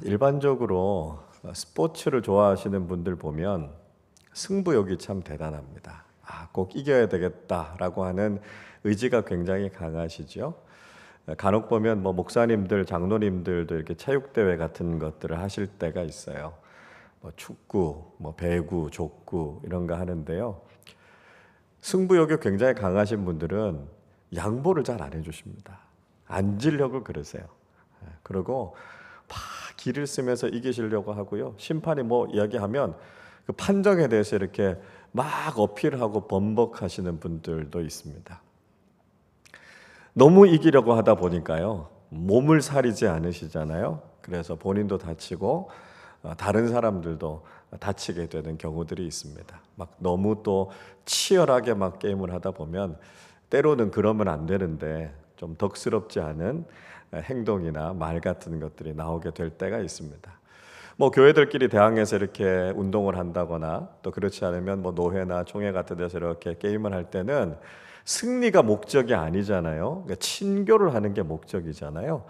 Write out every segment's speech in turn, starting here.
일반적으로 스포츠를 좋아하시는 분들 보면 승부욕이 참 대단합니다. 꼭 이겨야 되겠다라고 하는 의지가 굉장히 강하시죠. 간혹 보면 목사님들, 장로님들도 이렇게 체육대회 같은 것들을 하실 때가 있어요. 축구, 배구, 족구 이런 거 하는데요. 승부욕이 굉장히 강하신 분들은 양보를 잘 안 해주십니다. 안 지려고 그러세요. 그리고 막 기를 쓰면서 이기시려고 하고요. 심판이 이야기하면 그 판정에 대해서 이렇게 막 어필하고 번복하시는 분들도 있습니다. 너무 이기려고 하다 보니까요. 몸을 사리지 않으시잖아요. 그래서 본인도 다치고 다른 사람들도 다치게 되는 경우들이 있습니다. 막 너무 또 치열하게 막 게임을 하다 보면 때로는 그러면 안 되는데 좀 덕스럽지 않은 행동이나 말 같은 것들이 나오게 될 때가 있습니다. 교회들끼리 대항해서 이렇게 운동을 한다거나 또 그렇지 않으면 노회나 총회 같은 데서 이렇게 게임을 할 때는 승리가 목적이 아니잖아요. 그러니까 친교를 하는 게 목적이잖아요.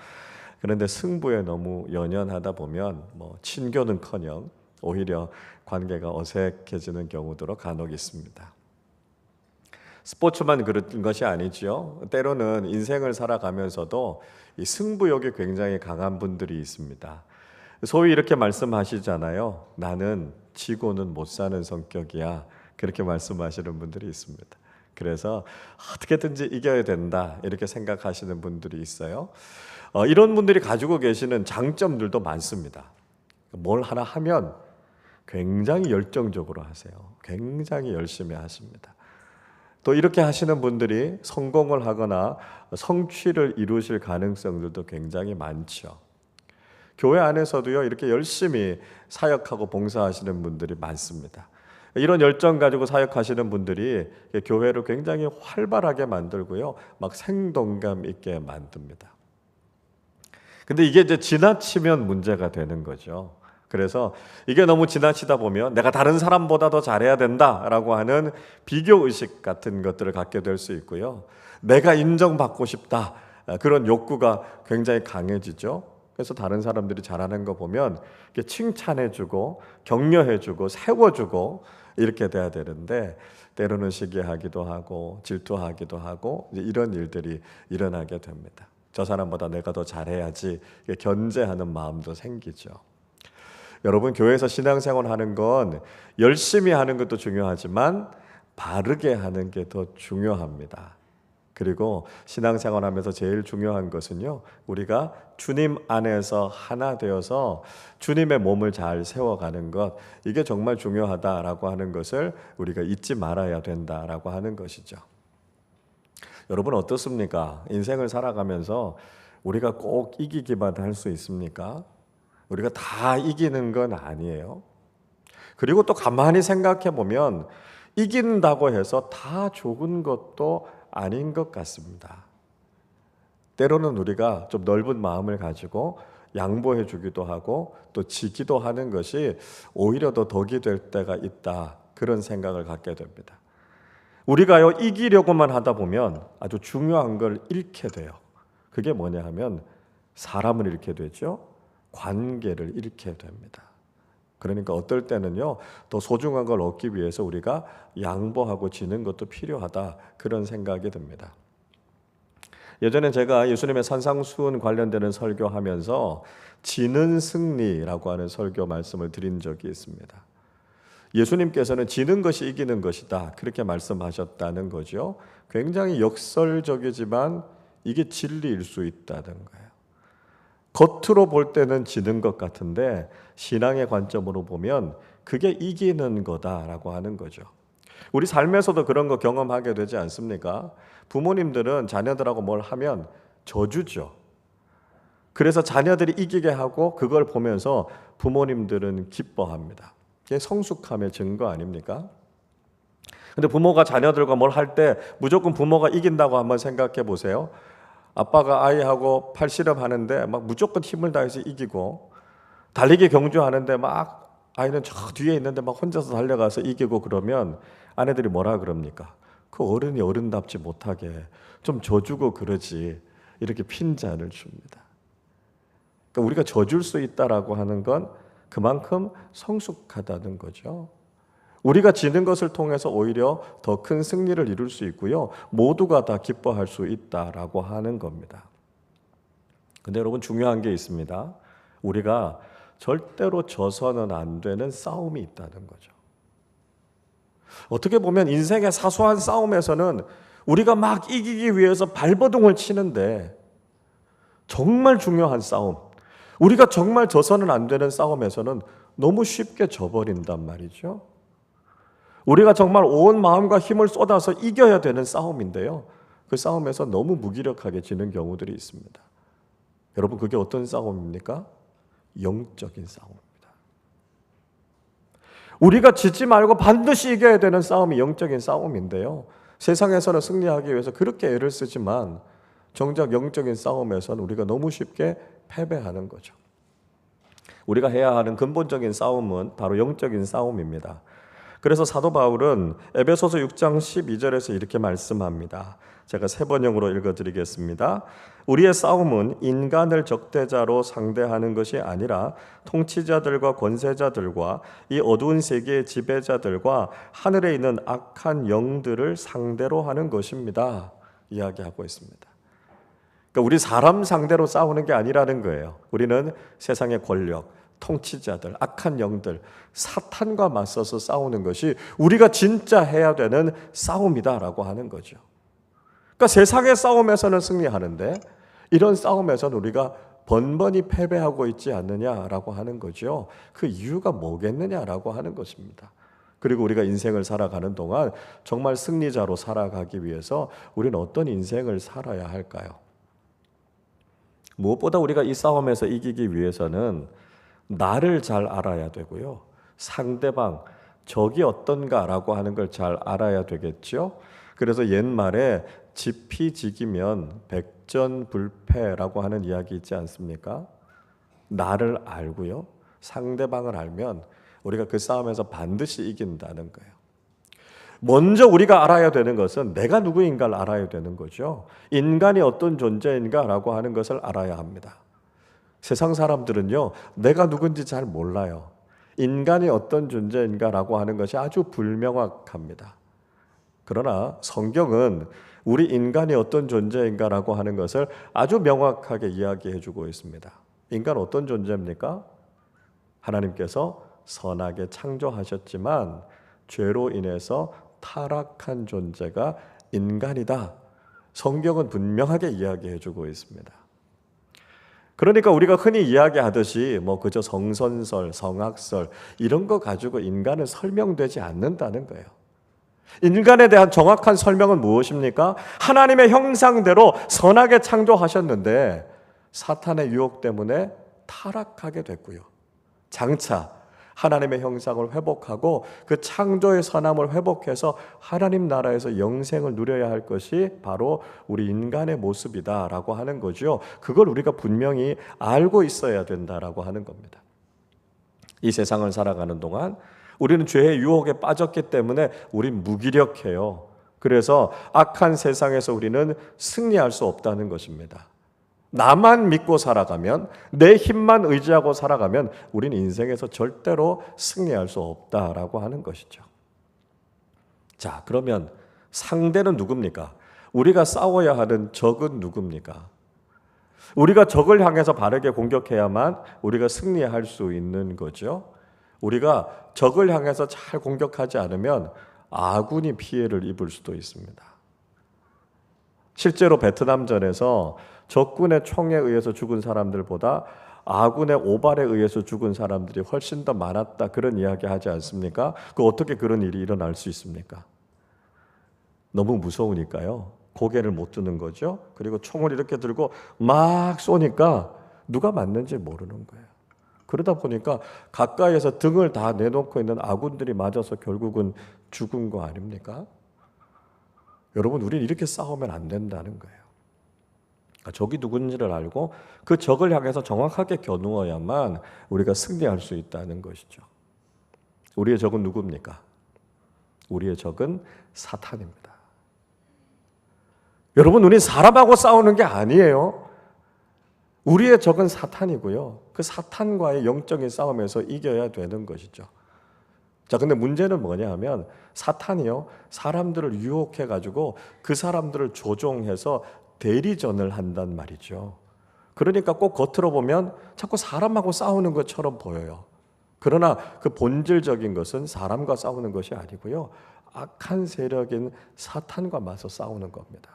그런데 승부에 너무 연연하다 보면 친교는커녕 오히려 관계가 어색해지는 경우도 간혹 있습니다. 스포츠만 그런 것이 아니죠. 때로는 인생을 살아가면서도 이 승부욕이 굉장히 강한 분들이 있습니다. 소위 이렇게 말씀하시잖아요. 나는 지고는 못 사는 성격이야. 그렇게 말씀하시는 분들이 있습니다. 그래서 어떻게든지 이겨야 된다 이렇게 생각하시는 분들이 있어요. 이런 분들이 가지고 계시는 장점들도 많습니다. 뭘 하나 하면 굉장히 열정적으로 하세요. 굉장히 열심히 하십니다. 또 이렇게 하시는 분들이 성공을 하거나 성취를 이루실 가능성들도 굉장히 많죠. 교회 안에서도요, 이렇게 열심히 사역하고 봉사하시는 분들이 많습니다. 이런 열정 가지고 사역하시는 분들이 교회를 굉장히 활발하게 만들고요, 막 생동감 있게 만듭니다. 근데 이게 이제 지나치면 문제가 되는 거죠. 그래서 이게 너무 지나치다 보면 내가 다른 사람보다 더 잘해야 된다라고 하는 비교의식 같은 것들을 갖게 될 수 있고요. 내가 인정받고 싶다. 그런 욕구가 굉장히 강해지죠. 그래서 다른 사람들이 잘하는 거 보면 칭찬해주고 격려해주고 세워주고 이렇게 돼야 되는데 때로는 시기하기도 하고 질투하기도 하고 이런 일들이 일어나게 됩니다. 저 사람보다 내가 더 잘해야지 견제하는 마음도 생기죠. 여러분, 교회에서 신앙생활 하는 건 열심히 하는 것도 중요하지만 바르게 하는 게 더 중요합니다. 그리고 신앙생활 하면서 제일 중요한 것은요, 우리가 주님 안에서 하나 되어서 주님의 몸을 잘 세워가는 것, 이게 정말 중요하다라고 하는 것을 우리가 잊지 말아야 된다라고 하는 것이죠. 여러분 어떻습니까? 인생을 살아가면서 우리가 꼭 이기기만 할 수 있습니까? 우리가 다 이기는 건 아니에요. 그리고 또 가만히 생각해 보면 이긴다고 해서 다 좋은 것도 아닌 것 같습니다. 때로는 우리가 좀 넓은 마음을 가지고 양보해 주기도 하고 또 지기도 하는 것이 오히려 더 덕이 될 때가 있다, 그런 생각을 갖게 됩니다. 우리가요, 이기려고만 하다 보면 아주 중요한 걸 잃게 돼요. 그게 뭐냐 하면 사람을 잃게 되죠. 관계를 잃게 됩니다. 그러니까 어떨 때는요, 더 소중한 걸 얻기 위해서 우리가 양보하고 지는 것도 필요하다, 그런 생각이 듭니다. 예전에 제가 예수님의 산상수훈 관련되는 설교하면서 지는 승리라고 하는 설교 말씀을 드린 적이 있습니다. 예수님께서는 지는 것이 이기는 것이다, 그렇게 말씀하셨다는 거죠. 굉장히 역설적이지만 이게 진리일 수 있다는 거예요. 겉으로 볼 때는 지는 것 같은데 신앙의 관점으로 보면 그게 이기는 거다라고 하는 거죠. 우리 삶에서도 그런 거 경험하게 되지 않습니까? 부모님들은 자녀들하고 뭘 하면 져주죠. 그래서 자녀들이 이기게 하고 그걸 보면서 부모님들은 기뻐합니다. 이게 성숙함의 증거 아닙니까? 근데 부모가 자녀들과 뭘 할 때 무조건 부모가 이긴다고 한번 생각해 보세요. 아빠가 아이하고 팔씨름 하는데 막 무조건 힘을 다해서 이기고, 달리기 경주하는데 막 아이는 저 뒤에 있는데 막 혼자서 달려가서 이기고, 그러면 아내들이 뭐라 그럽니까? 그 어른이 어른답지 못하게 좀 져주고 그러지, 이렇게 핀잔을 줍니다. 그러니까 우리가 져줄 수 있다라고 하는 건 그만큼 성숙하다는 거죠. 우리가 지는 것을 통해서 오히려 더 큰 승리를 이룰 수 있고요. 모두가 다 기뻐할 수 있다라고 하는 겁니다. 근데 여러분 중요한 게 있습니다. 우리가 절대로 져서는 안 되는 싸움이 있다는 거죠. 어떻게 보면 인생의 사소한 싸움에서는 우리가 막 이기기 위해서 발버둥을 치는데 정말 중요한 싸움, 우리가 정말 져서는 안 되는 싸움에서는 너무 쉽게 져버린단 말이죠. 우리가 정말 온 마음과 힘을 쏟아서 이겨야 되는 싸움인데요. 그 싸움에서 너무 무기력하게 지는 경우들이 있습니다. 여러분 그게 어떤 싸움입니까? 영적인 싸움입니다. 우리가 지지 말고 반드시 이겨야 되는 싸움이 영적인 싸움인데요. 세상에서는 승리하기 위해서 그렇게 애를 쓰지만 정작 영적인 싸움에서는 우리가 너무 쉽게 패배하는 거죠. 우리가 해야 하는 근본적인 싸움은 바로 영적인 싸움입니다. 그래서 사도 바울은 에베소서 6장 12절에서 이렇게 말씀합니다. 제가 세 번역으로 읽어드리겠습니다. 우리의 싸움은 인간을 적대자로 상대하는 것이 아니라 통치자들과 권세자들과 이 어두운 세계의 지배자들과 하늘에 있는 악한 영들을 상대로 하는 것입니다. 이야기하고 있습니다. 그러니까 우리 사람 상대로 싸우는 게 아니라는 거예요. 우리는 세상의 권력, 통치자들, 악한 영들, 사탄과 맞서서 싸우는 것이 우리가 진짜 해야 되는 싸움이다라고 하는 거죠. 그러니까 세상의 싸움에서는 승리하는데 이런 싸움에서는 우리가 번번이 패배하고 있지 않느냐라고 하는 거죠. 그 이유가 뭐겠느냐라고 하는 것입니다. 그리고 우리가 인생을 살아가는 동안 정말 승리자로 살아가기 위해서 우리는 어떤 인생을 살아야 할까요? 무엇보다 우리가 이 싸움에서 이기기 위해서는 나를 잘 알아야 되고요. 상대방, 적이 어떤가라고 하는 걸 잘 알아야 되겠죠. 그래서 옛말에 지피지기면 백전불패라고 하는 이야기 있지 않습니까? 나를 알고요. 상대방을 알면 우리가 그 싸움에서 반드시 이긴다는 거예요. 먼저 우리가 알아야 되는 것은 내가 누구인가를 알아야 되는 거죠. 인간이 어떤 존재인가라고 하는 것을 알아야 합니다. 세상 사람들은요, 내가 누군지 잘 몰라요. 인간이 어떤 존재인가라고 하는 것이 아주 불명확합니다. 그러나 성경은 우리 인간이 어떤 존재인가라고 하는 것을 아주 명확하게 이야기해 주고 있습니다. 인간 어떤 존재입니까? 하나님께서 선하게 창조하셨지만 죄로 인해서 타락한 존재가 인간이다. 성경은 분명하게 이야기해 주고 있습니다. 그러니까 우리가 흔히 이야기하듯이 그저 성선설, 성악설 이런 거 가지고 인간은 설명되지 않는다는 거예요. 인간에 대한 정확한 설명은 무엇입니까? 하나님의 형상대로 선하게 창조하셨는데 사탄의 유혹 때문에 타락하게 됐고요. 장차 하나님의 형상을 회복하고 그 창조의 선함을 회복해서 하나님 나라에서 영생을 누려야 할 것이 바로 우리 인간의 모습이다라고 하는 거죠. 그걸 우리가 분명히 알고 있어야 된다라고 하는 겁니다. 이 세상을 살아가는 동안 우리는 죄의 유혹에 빠졌기 때문에 우린 무기력해요. 그래서 악한 세상에서 우리는 승리할 수 없다는 것입니다. 나만 믿고 살아가면, 내 힘만 의지하고 살아가면 우리는 인생에서 절대로 승리할 수 없다라고 하는 것이죠. 자, 그러면 상대는 누굽니까? 우리가 싸워야 하는 적은 누굽니까? 우리가 적을 향해서 바르게 공격해야만 우리가 승리할 수 있는 거죠. 우리가 적을 향해서 잘 공격하지 않으면 아군이 피해를 입을 수도 있습니다. 실제로 베트남전에서 적군의 총에 의해서 죽은 사람들보다 아군의 오발에 의해서 죽은 사람들이 훨씬 더 많았다, 그런 이야기 하지 않습니까? 어떻게 그런 일이 일어날 수 있습니까? 너무 무서우니까요. 고개를 못 드는 거죠. 그리고 총을 이렇게 들고 막 쏘니까 누가 맞는지 모르는 거예요. 그러다 보니까 가까이에서 등을 다 내놓고 있는 아군들이 맞아서 결국은 죽은 거 아닙니까? 여러분, 우리는 이렇게 싸우면 안 된다는 거예요. 적이 누군지를 알고 그 적을 향해서 정확하게 겨누어야만 우리가 승리할 수 있다는 것이죠. 우리의 적은 누굽니까? 우리의 적은 사탄입니다. 여러분, 우리 사람하고 싸우는 게 아니에요. 우리의 적은 사탄이고요. 그 사탄과의 영적인 싸움에서 이겨야 되는 것이죠. 자, 근데 문제는 뭐냐 하면 사탄이요, 사람들을 유혹해 가지고 그 사람들을 조종해서 대리전을 한단 말이죠. 그러니까 꼭 겉으로 보면 자꾸 사람하고 싸우는 것처럼 보여요. 그러나 그 본질적인 것은 사람과 싸우는 것이 아니고요, 악한 세력인 사탄과 맞서 싸우는 겁니다.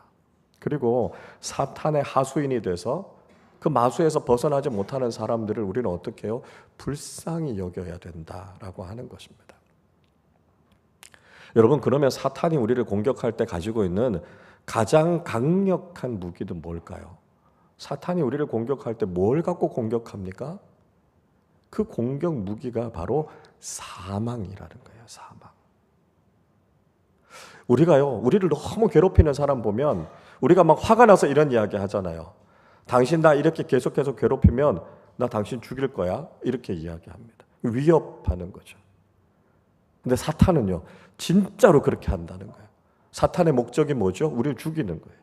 그리고 사탄의 하수인이 돼서 그 마수에서 벗어나지 못하는 사람들을 우리는 어떻게 해요? 불쌍히 여겨야 된다라고 하는 것입니다. 여러분, 그러면 사탄이 우리를 공격할 때 가지고 있는 가장 강력한 무기는 뭘까요? 사탄이 우리를 공격할 때 뭘 갖고 공격합니까? 그 공격 무기가 바로 사망이라는 거예요. 사망. 우리를 너무 괴롭히는 사람 보면 우리가 막 화가 나서 이런 이야기 하잖아요. 당신 나 이렇게 계속해서 괴롭히면 나 당신 죽일 거야. 이렇게 이야기합니다. 위협하는 거죠. 근데 사탄은요, 진짜로 그렇게 한다는 거예요. 사탄의 목적이 뭐죠? 우리를 죽이는 거예요.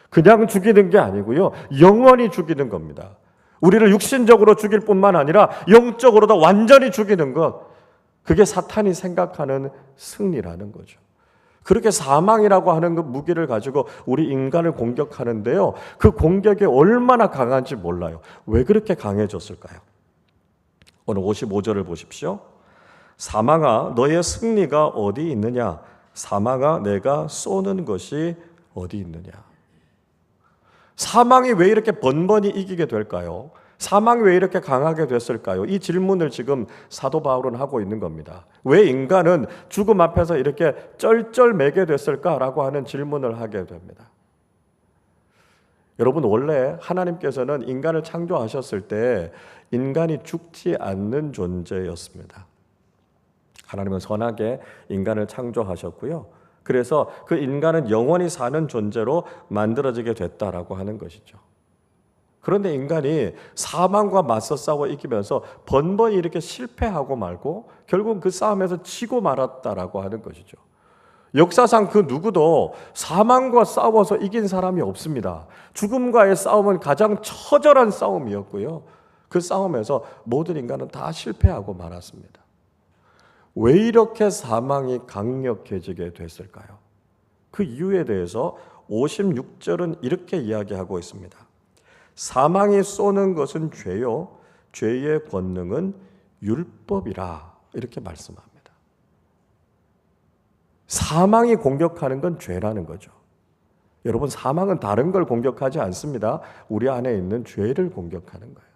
그냥 죽이는 게 아니고요, 영원히 죽이는 겁니다. 우리를 육신적으로 죽일 뿐만 아니라 영적으로도 완전히 죽이는 것, 그게 사탄이 생각하는 승리라는 거죠. 그렇게 사망이라고 하는 그 무기를 가지고 우리 인간을 공격하는데요, 그 공격이 얼마나 강한지 몰라요. 왜 그렇게 강해졌을까요? 오늘 55절을 보십시오. 사망아, 너의 승리가 어디 있느냐? 사망아, 내가 쏘는 것이 어디 있느냐? 사망이 왜 이렇게 번번이 이기게 될까요? 사망이 왜 이렇게 강하게 됐을까요? 이 질문을 지금 사도 바울은 하고 있는 겁니다. 왜 인간은 죽음 앞에서 이렇게 쩔쩔매게 됐을까라고 하는 질문을 하게 됩니다. 여러분, 원래 하나님께서는 인간을 창조하셨을 때 인간이 죽지 않는 존재였습니다. 하나님은 선하게 인간을 창조하셨고요. 그래서 그 인간은 영원히 사는 존재로 만들어지게 됐다라고 하는 것이죠. 그런데 인간이 사망과 맞서 싸워 이기면서 번번이 이렇게 실패하고 말고 결국 그 싸움에서 지고 말았다라고 하는 것이죠. 역사상 그 누구도 사망과 싸워서 이긴 사람이 없습니다. 죽음과의 싸움은 가장 처절한 싸움이었고요. 그 싸움에서 모든 인간은 다 실패하고 말았습니다. 왜 이렇게 사망이 강력해지게 됐을까요? 그 이유에 대해서 56절은 이렇게 이야기하고 있습니다. 사망이 쏘는 것은 죄요, 죄의 권능은 율법이라, 이렇게 말씀합니다. 사망이 공격하는 건 죄라는 거죠. 여러분, 사망은 다른 걸 공격하지 않습니다. 우리 안에 있는 죄를 공격하는 거예요.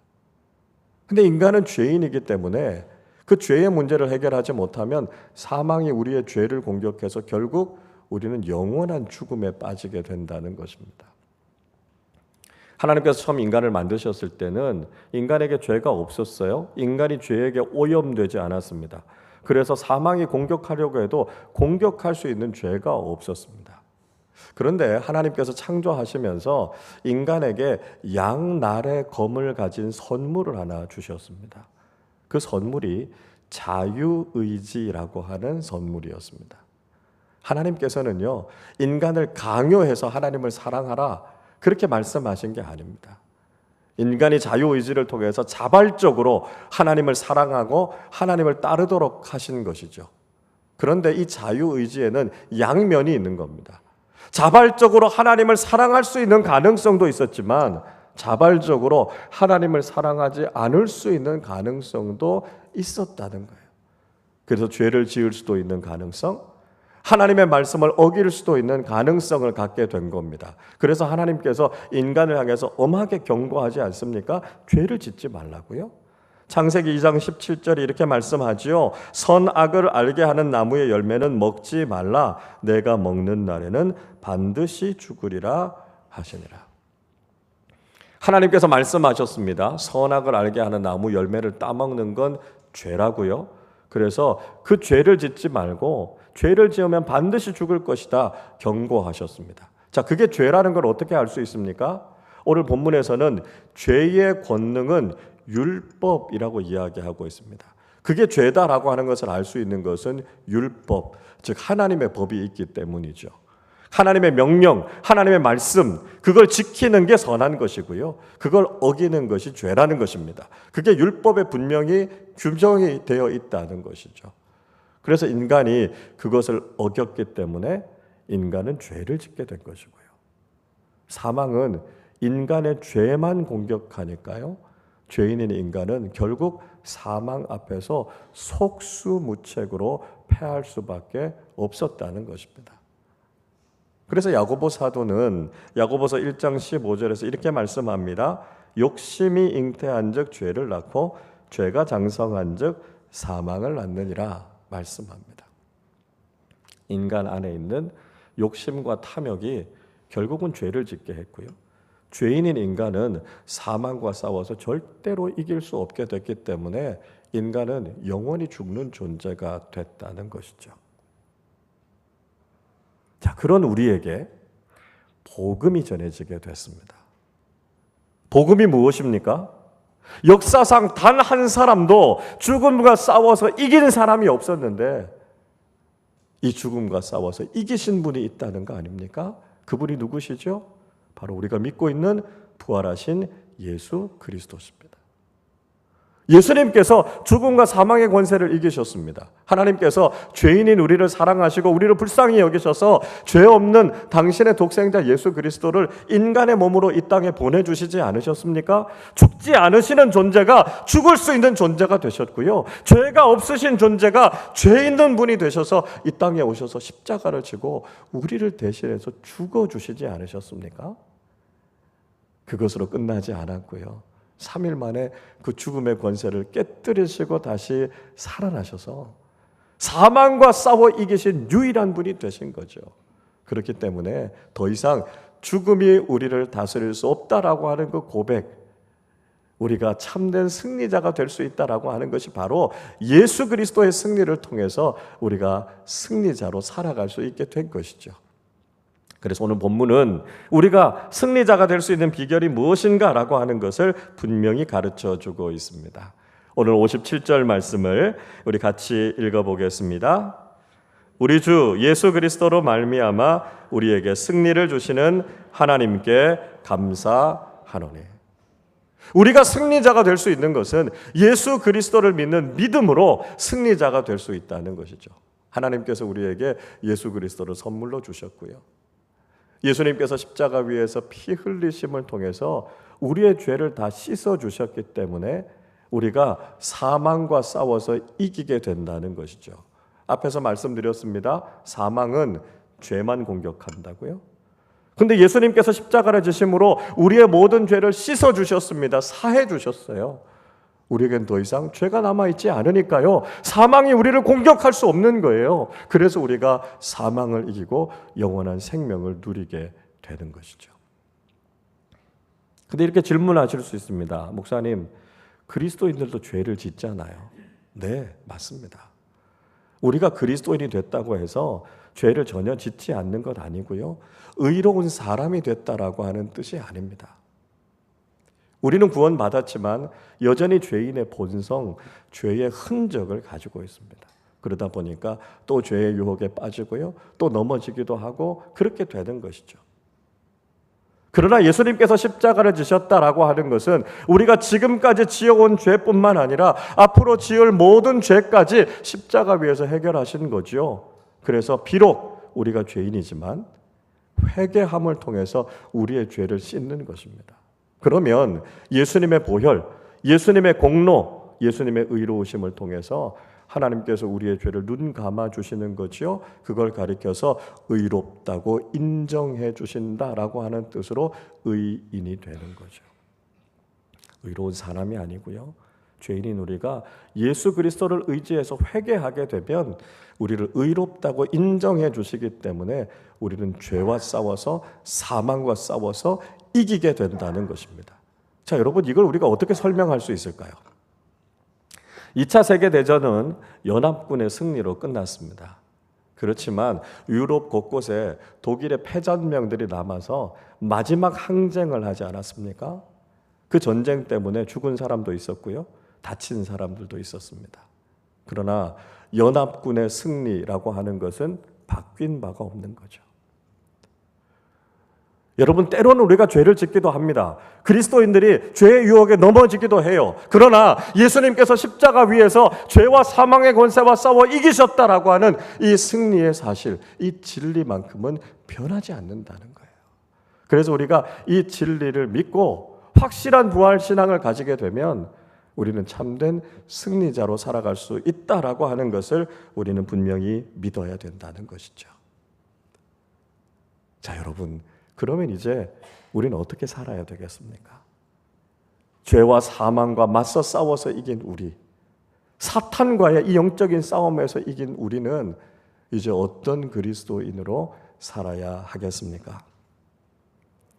근데 인간은 죄인이기 때문에 그 죄의 문제를 해결하지 못하면 사망이 우리의 죄를 공격해서 결국 우리는 영원한 죽음에 빠지게 된다는 것입니다. 하나님께서 처음 인간을 만드셨을 때는 인간에게 죄가 없었어요. 인간이 죄에게 오염되지 않았습니다. 그래서 사망이 공격하려고 해도 공격할 수 있는 죄가 없었습니다. 그런데 하나님께서 창조하시면서 인간에게 양날의 검을 가진 선물을 하나 주셨습니다. 그 선물이 자유의지라고 하는 선물이었습니다. 하나님께서는요, 인간을 강요해서 하나님을 사랑하라, 그렇게 말씀하신 게 아닙니다. 인간이 자유의지를 통해서 자발적으로 하나님을 사랑하고 하나님을 따르도록 하신 것이죠. 그런데 이 자유의지에는 양면이 있는 겁니다. 자발적으로 하나님을 사랑할 수 있는 가능성도 있었지만 자발적으로 하나님을 사랑하지 않을 수 있는 가능성도 있었다는 거예요. 그래서 죄를 지을 수도 있는 가능성, 하나님의 말씀을 어길 수도 있는 가능성을 갖게 된 겁니다. 그래서 하나님께서 인간을 향해서 엄하게 경고하지 않습니까? 죄를 짓지 말라고요. 창세기 2장 17절이 이렇게 말씀하지요. 선악을 알게 하는 나무의 열매는 먹지 말라. 내가 먹는 날에는 반드시 죽으리라 하시니라. 하나님께서 말씀하셨습니다. 선악을 알게 하는 나무 열매를 따먹는 건 죄라고요. 그래서 그 죄를 짓지 말고 죄를 지으면 반드시 죽을 것이다 경고하셨습니다. 자, 그게 죄라는 걸 어떻게 알 수 있습니까? 오늘 본문에서는 죄의 권능은 율법이라고 이야기하고 있습니다. 그게 죄다라고 하는 것을 알 수 있는 것은 율법, 즉 하나님의 법이 있기 때문이죠. 하나님의 명령, 하나님의 말씀, 그걸 지키는 게 선한 것이고요. 그걸 어기는 것이 죄라는 것입니다. 그게 율법에 분명히 규정이 되어 있다는 것이죠. 그래서 인간이 그것을 어겼기 때문에 인간은 죄를 짓게 된 것이고요. 사망은 인간의 죄만 공격하니까요. 죄인인 인간은 결국 사망 앞에서 속수무책으로 패할 수밖에 없었다는 것입니다. 그래서 야고보 사도는 야고보서 1장 15절에서 이렇게 말씀합니다. 욕심이 잉태한즉 죄를 낳고 죄가 장성한즉 사망을 낳느니라 말씀합니다. 인간 안에 있는 욕심과 탐욕이 결국은 죄를 짓게 했고요. 죄인인 인간은 사망과 싸워서 절대로 이길 수 없게 됐기 때문에 인간은 영원히 죽는 존재가 됐다는 것이죠. 자, 그런 우리에게 복음이 전해지게 됐습니다. 복음이 무엇입니까? 역사상 단 한 사람도 죽음과 싸워서 이기는 사람이 없었는데 이 죽음과 싸워서 이기신 분이 있다는 거 아닙니까? 그분이 누구시죠? 바로 우리가 믿고 있는 부활하신 예수 그리스도십니다. 예수님께서 죽음과 사망의 권세를 이기셨습니다. 하나님께서 죄인인 우리를 사랑하시고 우리를 불쌍히 여기셔서 죄 없는 당신의 독생자 예수 그리스도를 인간의 몸으로 이 땅에 보내주시지 않으셨습니까? 죽지 않으시는 존재가 죽을 수 있는 존재가 되셨고요. 죄가 없으신 존재가 죄 있는 분이 되셔서 이 땅에 오셔서 십자가를 지고 우리를 대신해서 죽어주시지 않으셨습니까? 그것으로 끝나지 않았고요. 3일 만에 그 죽음의 권세를 깨뜨리시고 다시 살아나셔서 사망과 싸워 이기신 유일한 분이 되신 거죠. 그렇기 때문에 더 이상 죽음이 우리를 다스릴 수 없다라고 하는 그 고백, 우리가 참된 승리자가 될 수 있다라고 하는 것이 바로 예수 그리스도의 승리를 통해서 우리가 승리자로 살아갈 수 있게 된 것이죠. 그래서 오늘 본문은 우리가 승리자가 될 수 있는 비결이 무엇인가라고 하는 것을 분명히 가르쳐주고 있습니다. 오늘 57절 말씀을 우리 같이 읽어보겠습니다. 우리 주 예수 그리스도로 말미암아 우리에게 승리를 주시는 하나님께 감사하노니. 우리가 승리자가 될 수 있는 것은 예수 그리스도를 믿는 믿음으로 승리자가 될 수 있다는 것이죠. 하나님께서 우리에게 예수 그리스도를 선물로 주셨고요. 예수님께서 십자가 위에서 피 흘리심을 통해서 우리의 죄를 다 씻어 주셨기 때문에 우리가 사망과 싸워서 이기게 된다는 것이죠. 앞에서 말씀드렸습니다. 사망은 죄만 공격한다고요. 근데 예수님께서 십자가를 지심으로 우리의 모든 죄를 씻어 주셨습니다. 사해 주셨어요. 우리에겐 더 이상 죄가 남아있지 않으니까요. 사망이 우리를 공격할 수 없는 거예요. 그래서 우리가 사망을 이기고 영원한 생명을 누리게 되는 것이죠. 근데 이렇게 질문하실 수 있습니다. 목사님, 그리스도인들도 죄를 짓잖아요. 네, 맞습니다. 우리가 그리스도인이 됐다고 해서 죄를 전혀 짓지 않는 것 아니고요. 의로운 사람이 됐다라고 하는 뜻이 아닙니다. 우리는 구원받았지만 여전히 죄인의 본성, 죄의 흔적을 가지고 있습니다. 그러다 보니까 또 죄의 유혹에 빠지고요. 또 넘어지기도 하고 그렇게 되는 것이죠. 그러나 예수님께서 십자가를 지셨다라고 하는 것은 우리가 지금까지 지어온 죄뿐만 아니라 앞으로 지을 모든 죄까지 십자가 위에서 해결하신 거죠. 그래서 비록 우리가 죄인이지만 회개함을 통해서 우리의 죄를 씻는 것입니다. 그러면 예수님의 보혈, 예수님의 공로, 예수님의 의로우심을 통해서 하나님께서 우리의 죄를 눈 감아 주시는 거지요. 그걸 가리켜서 의롭다고 인정해 주신다라고 하는 뜻으로 의인이 되는 거죠. 의로운 사람이 아니고요. 죄인인 우리가 예수 그리스도를 의지해서 회개하게 되면 우리를 의롭다고 인정해 주시기 때문에 우리는 죄와 싸워서 사망과 싸워서 이기게 된다는 것입니다. 자, 여러분, 이걸 우리가 어떻게 설명할 수 있을까요? 2차 세계대전은 연합군의 승리로 끝났습니다. 그렇지만 유럽 곳곳에 독일의 패전명들이 남아서 마지막 항쟁을 하지 않았습니까? 그 전쟁 때문에 죽은 사람도 있었고요. 다친 사람들도 있었습니다. 그러나 연합군의 승리라고 하는 것은 바뀐 바가 없는 거죠. 여러분, 때로는 우리가 죄를 짓기도 합니다. 그리스도인들이 죄의 유혹에 넘어지기도 해요. 그러나 예수님께서 십자가 위에서 죄와 사망의 권세와 싸워 이기셨다라고 하는 이 승리의 사실, 이 진리만큼은 변하지 않는다는 거예요. 그래서 우리가 이 진리를 믿고 확실한 부활 신앙을 가지게 되면 우리는 참된 승리자로 살아갈 수 있다라고 하는 것을 우리는 분명히 믿어야 된다는 것이죠. 자, 여러분, 그러면 이제 우리는 어떻게 살아야 되겠습니까? 죄와 사망과 맞서 싸워서 이긴 우리, 사탄과의 이 영적인 싸움에서 이긴 우리는 이제 어떤 그리스도인으로 살아야 하겠습니까?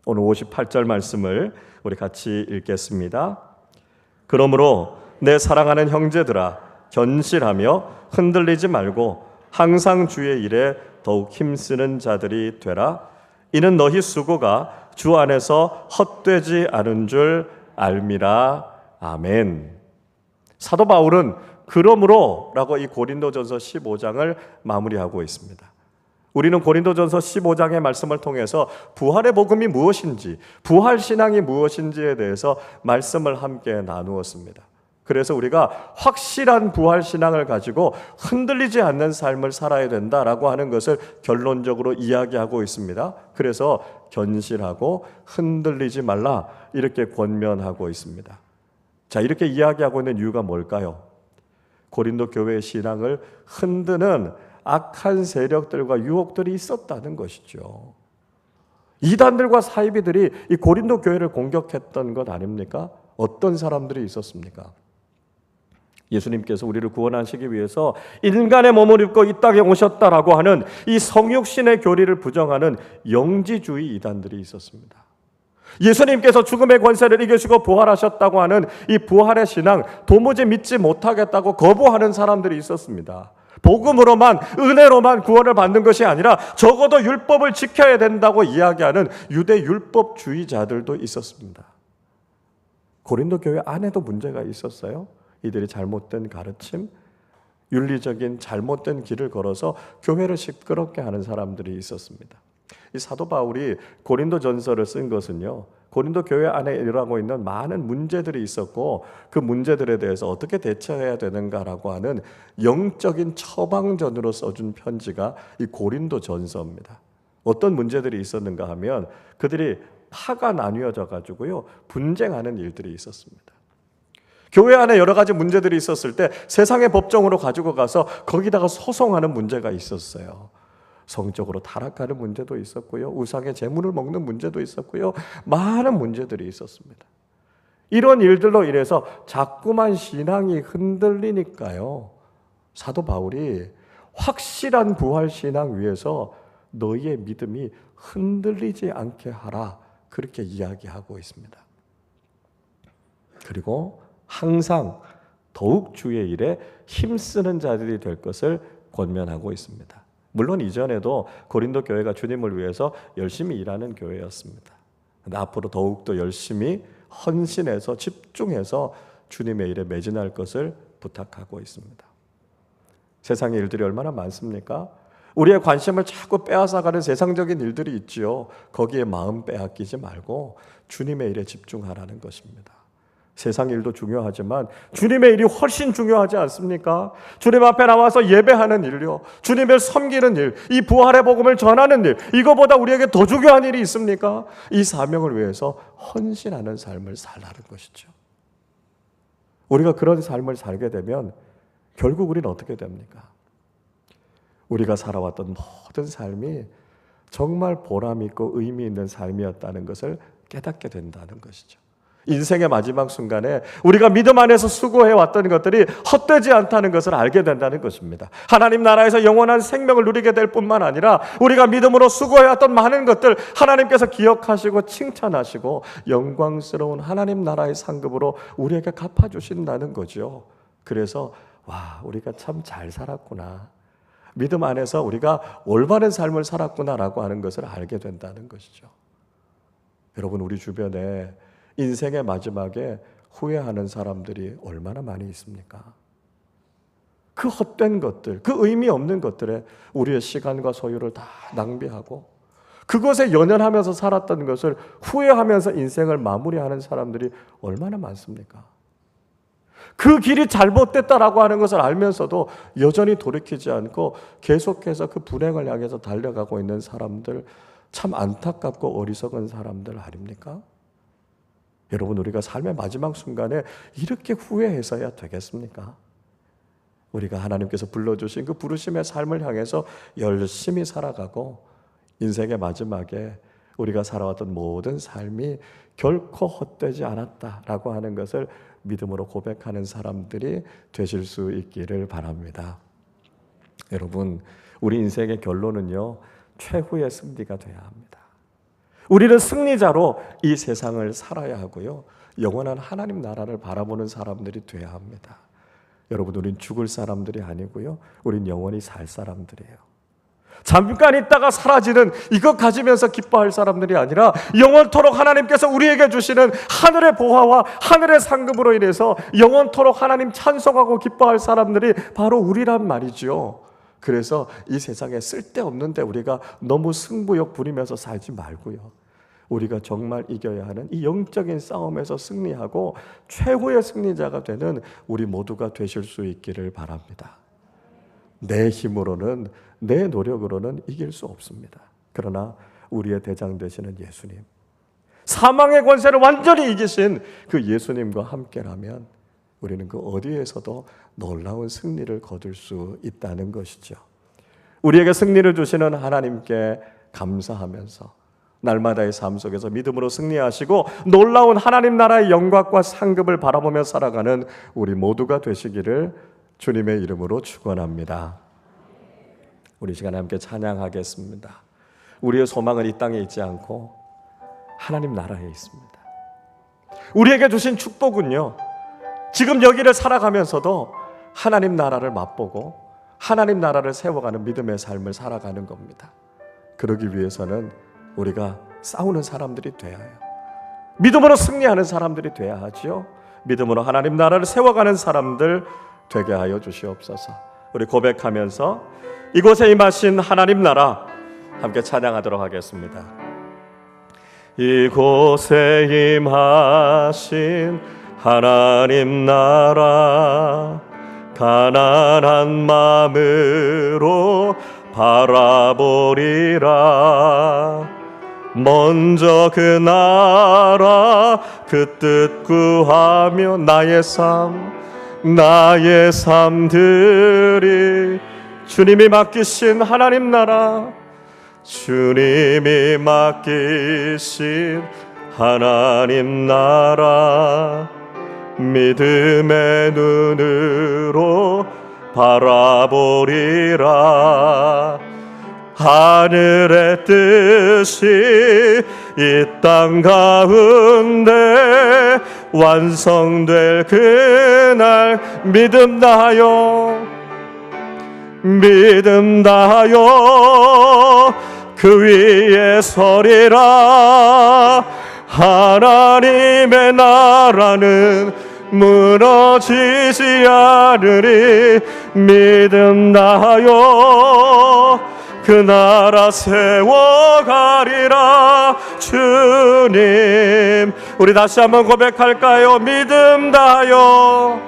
오늘 58절 말씀을 우리 같이 읽겠습니다. 그러므로 내 사랑하는 형제들아, 견실하며 흔들리지 말고 항상 주의 일에 더욱 힘쓰는 자들이 되라. 이는 너희 수고가 주 안에서 헛되지 않은 줄 알미라. 아멘. 사도 바울은 그러므로라고 이 고린도전서 15장을 마무리하고 있습니다. 우리는 고린도전서 15장의 말씀을 통해서 부활의 복음이 무엇인지, 부활 신앙이 무엇인지에 대해서 말씀을 함께 나누었습니다. 그래서 우리가 확실한 부활 신앙을 가지고 흔들리지 않는 삶을 살아야 된다라고 하는 것을 결론적으로 이야기하고 있습니다. 그래서 견실하고 흔들리지 말라 이렇게 권면하고 있습니다. 자, 이렇게 이야기하고 있는 이유가 뭘까요? 고린도 교회의 신앙을 흔드는 악한 세력들과 유혹들이 있었다는 것이죠. 이단들과 사이비들이 이 고린도 교회를 공격했던 것 아닙니까? 어떤 사람들이 있었습니까? 예수님께서 우리를 구원하시기 위해서 인간의 몸을 입고 이 땅에 오셨다라고 하는 이 성육신의 교리를 부정하는 영지주의 이단들이 있었습니다. 예수님께서 죽음의 권세를 이기시고 부활하셨다고 하는 이 부활의 신앙 도무지 믿지 못하겠다고 거부하는 사람들이 있었습니다. 복음으로만, 은혜로만 구원을 받는 것이 아니라 적어도 율법을 지켜야 된다고 이야기하는 유대 율법주의자들도 있었습니다. 고린도 교회 안에도 문제가 있었어요. 이들이 잘못된 가르침, 윤리적인 잘못된 길을 걸어서 교회를 시끄럽게 하는 사람들이 있었습니다. 이 사도 바울이 고린도 전서를 쓴 것은요, 고린도 교회 안에 일어나고 있는 많은 문제들이 있었고 그 문제들에 대해서 어떻게 대처해야 되는가라고 하는 영적인 처방전으로 써준 편지가 이 고린도 전서입니다. 어떤 문제들이 있었는가 하면 그들이 파가 나뉘어져 가지고요 분쟁하는 일들이 있었습니다. 교회 안에 여러 가지 문제들이 있었을 때 세상의 법정으로 가지고 가서 거기다가 소송하는 문제가 있었어요. 성적으로 타락하는 문제도 있었고요, 우상의 재물을 먹는 문제도 있었고요, 많은 문제들이 있었습니다. 이런 일들로 인해서 자꾸만 신앙이 흔들리니까요, 사도 바울이 확실한 부활 신앙 위에서 너희의 믿음이 흔들리지 않게 하라 그렇게 이야기하고 있습니다. 그리고 항상 더욱 주의 일에 힘쓰는 자들이 될 것을 권면하고 있습니다. 물론 이전에도 고린도 교회가 주님을 위해서 열심히 일하는 교회였습니다. 근데 앞으로 더욱더 열심히 헌신해서 집중해서 주님의 일에 매진할 것을 부탁하고 있습니다. 세상의 일들이 얼마나 많습니까? 우리의 관심을 자꾸 빼앗아가는 세상적인 일들이 있지요. 거기에 마음 빼앗기지 말고 주님의 일에 집중하라는 것입니다. 세상 일도 중요하지만 주님의 일이 훨씬 중요하지 않습니까? 주님 앞에 나와서 예배하는 일요, 주님을 섬기는 일, 이 부활의 복음을 전하는 일, 이거보다 우리에게 더 중요한 일이 있습니까? 이 사명을 위해서 헌신하는 삶을 살라는 것이죠. 우리가 그런 삶을 살게 되면 결국 우리는 어떻게 됩니까? 우리가 살아왔던 모든 삶이 정말 보람 있고 의미 있는 삶이었다는 것을 깨닫게 된다는 것이죠. 인생의 마지막 순간에 우리가 믿음 안에서 수고해왔던 것들이 헛되지 않다는 것을 알게 된다는 것입니다. 하나님 나라에서 영원한 생명을 누리게 될 뿐만 아니라 우리가 믿음으로 수고해왔던 많은 것들 하나님께서 기억하시고 칭찬하시고 영광스러운 하나님 나라의 상급으로 우리에게 갚아주신다는 거죠. 그래서 우리가 참 잘 살았구나, 믿음 안에서 우리가 올바른 삶을 살았구나라고 하는 것을 알게 된다는 것이죠. 여러분, 우리 주변에 인생의 마지막에 후회하는 사람들이 얼마나 많이 있습니까? 그 헛된 것들, 그 의미 없는 것들에 우리의 시간과 소유를 다 낭비하고 그것에 연연하면서 살았던 것을 후회하면서 인생을 마무리하는 사람들이 얼마나 많습니까? 그 길이 잘못됐다라고 하는 것을 알면서도 여전히 돌이키지 않고 계속해서 그 불행을 향해서 달려가고 있는 사람들, 참 안타깝고 어리석은 사람들 아닙니까? 여러분, 우리가 삶의 마지막 순간에 이렇게 후회해서야 되겠습니까? 우리가 하나님께서 불러주신 그 부르심의 삶을 향해서 열심히 살아가고 인생의 마지막에 우리가 살아왔던 모든 삶이 결코 헛되지 않았다라고 하는 것을 믿음으로 고백하는 사람들이 되실 수 있기를 바랍니다. 여러분, 우리 인생의 결론은요, 최후의 승리가 되어야 합니다. 우리는 승리자로 이 세상을 살아야 하고요, 영원한 하나님 나라를 바라보는 사람들이 되어야 합니다. 여러분, 우린 죽을 사람들이 아니고요, 우린 영원히 살 사람들이에요. 잠깐 있다가 사라지는 이것 가지면서 기뻐할 사람들이 아니라 영원토록 하나님께서 우리에게 주시는 하늘의 보화와 하늘의 상급으로 인해서 영원토록 하나님 찬송하고 기뻐할 사람들이 바로 우리란 말이죠. 그래서 이 세상에 쓸데없는데 우리가 너무 승부욕 부리면서 살지 말고요, 우리가 정말 이겨야 하는 이 영적인 싸움에서 승리하고 최후의 승리자가 되는 우리 모두가 되실 수 있기를 바랍니다. 내 힘으로는, 내 노력으로는 이길 수 없습니다. 그러나 우리의 대장 되시는 예수님, 사망의 권세를 완전히 이기신 그 예수님과 함께라면 우리는 그 어디에서도 놀라운 승리를 거둘 수 있다는 것이죠. 우리에게 승리를 주시는 하나님께 감사하면서 날마다의 삶 속에서 믿음으로 승리하시고 놀라운 하나님 나라의 영광과 상급을 바라보며 살아가는 우리 모두가 되시기를 주님의 이름으로 축원합니다. 우리 시간에 함께 찬양하겠습니다. 우리의 소망은 이 땅에 있지 않고 하나님 나라에 있습니다. 우리에게 주신 축복은요, 지금 여기를 살아가면서도 하나님 나라를 맛보고 하나님 나라를 세워가는 믿음의 삶을 살아가는 겁니다. 그러기 위해서는 우리가 싸우는 사람들이 돼야 해요. 믿음으로 승리하는 사람들이 돼야 하지요. 믿음으로 하나님 나라를 세워가는 사람들 되게 하여 주시옵소서. 우리 고백하면서 이곳에 임하신 하나님 나라 함께 찬양하도록 하겠습니다. 이곳에 임하신 하나님 나라, 가난한 마음으로 바라보리라. 먼저 그 나라 그 뜻 구하며 나의 삶들이 주님이 맡기신 하나님 나라, 주님이 맡기신 하나님 나라, 믿음의 눈으로 바라보리라. 하늘의 뜻이 이 땅 가운데 완성될 그날 믿음 다하여 그 위에 서리라. 하나님의 나라는 무너지지 않으리. 믿음 다하여 그 나라 세워가리라. 주님, 우리 다시 한번 고백할까요? 믿음 다하여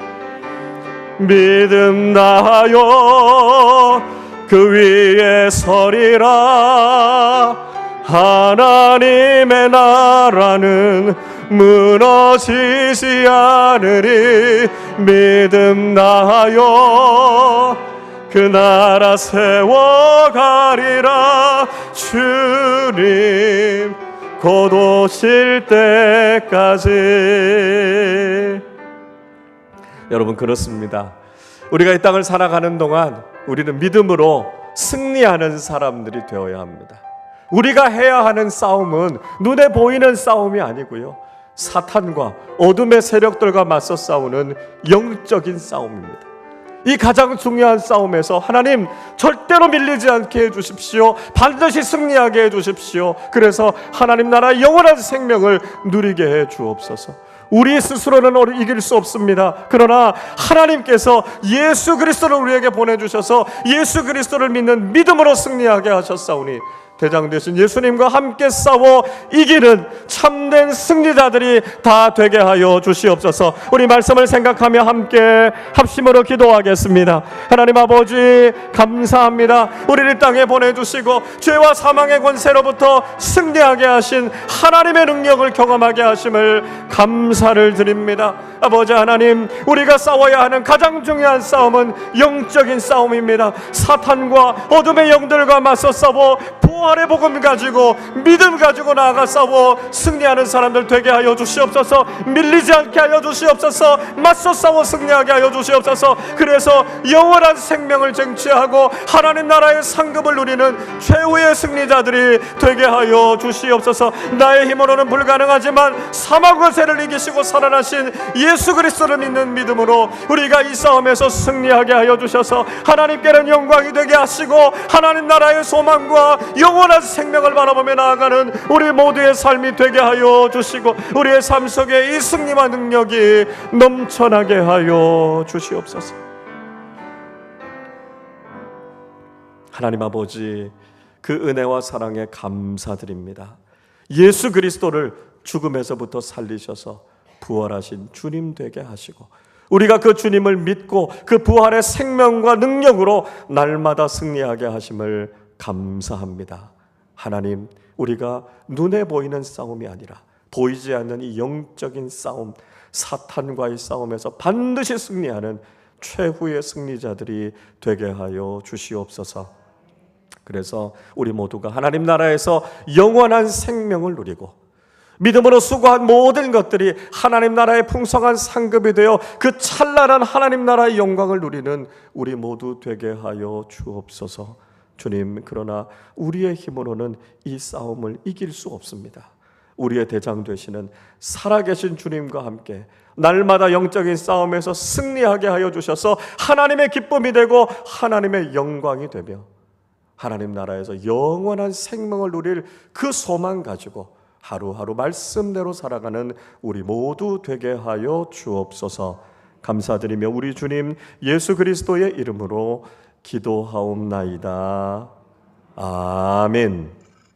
그 위에 서리라. 하나님의 나라는 무너지지 않으리. 믿음 다하여 그 나라 세워가리라. 주님 곧 오실 때까지. 여러분, 그렇습니다. 우리가 이 땅을 살아가는 동안 우리는 믿음으로 승리하는 사람들이 되어야 합니다. 우리가 해야 하는 싸움은 눈에 보이는 싸움이 아니고요, 사탄과 어둠의 세력들과 맞서 싸우는 영적인 싸움입니다. 이 가장 중요한 싸움에서 하나님 절대로 밀리지 않게 해주십시오. 반드시 승리하게 해주십시오. 그래서 하나님 나라 영원한 생명을 누리게 해주옵소서. 우리 스스로는 이길 수 없습니다. 그러나 하나님께서 예수 그리스도를 우리에게 보내주셔서 예수 그리스도를 믿는 믿음으로 승리하게 하셨사오니 대장 되신 예수님과 함께 싸워 이기는 참된 승리자들이 다 되게 하여 주시옵소서. 우리 말씀을 생각하며 함께 합심으로 기도하겠습니다. 하나님 아버지 감사합니다. 우리를 땅에 보내주시고 죄와 사망의 권세로부터 승리하게 하신 하나님의 능력을 경험하게 하심을 감사를 드립니다. 아버지 하나님, 우리가 싸워야 하는 가장 중요한 싸움은 영적인 싸움입니다. 사탄과 어둠의 영들과 맞서 싸워 부활의 복음 가지고 믿음 가지고 나아가 싸워 승리하는 사람들 되게 하여 주시옵소서. 밀리지 않게 하여 주시옵소서. 맞서 싸워 승리하게 하여 주시옵소서. 그래서 영원한 생명을 쟁취하고 하나님 나라의 상급을 누리는 최후의 승리자들이 되게 하여 주시옵소서. 나의 힘으로는 불가능하지만 사망과 죄를 이기시고 살아나신 예수 그리스도를 믿는 믿음으로 우리가 이 싸움에서 승리하게 하여 주셔서 하나님께는 영광이 되게 하시고 하나님 나라의 소망과 영원한 생명을 바라보며 나아가는 우리 모두의 삶이 되게 하여 주시고 우리의 삶 속에 이 승리와 능력이 넘쳐나게 하여 주시옵소서. 하나님 아버지, 그 은혜와 사랑에 감사드립니다. 예수 그리스도를 죽음에서부터 살리셔서 부활하신 주님 되게 하시고 우리가 그 주님을 믿고 그 부활의 생명과 능력으로 날마다 승리하게 하심을 감사합니다. 하나님, 우리가 눈에 보이는 싸움이 아니라 보이지 않는 이 영적인 싸움, 사탄과의 싸움에서 반드시 승리하는 최후의 승리자들이 되게 하여 주시옵소서. 그래서 우리 모두가 하나님 나라에서 영원한 생명을 누리고 믿음으로 수고한 모든 것들이 하나님 나라의 풍성한 상급이 되어 그 찬란한 하나님 나라의 영광을 누리는 우리 모두 되게 하여 주옵소서. 주님, 그러나 우리의 힘으로는 이 싸움을 이길 수 없습니다. 우리의 대장 되시는 살아계신 주님과 함께 날마다 영적인 싸움에서 승리하게 하여 주셔서 하나님의 기쁨이 되고 하나님의 영광이 되며 하나님 나라에서 영원한 생명을 누릴 그 소망 가지고 하루하루 말씀대로 살아가는 우리 모두 되게 하여 주옵소서. 감사드리며 우리 주님 예수 그리스도의 이름으로 기도하옵나이다. 아멘.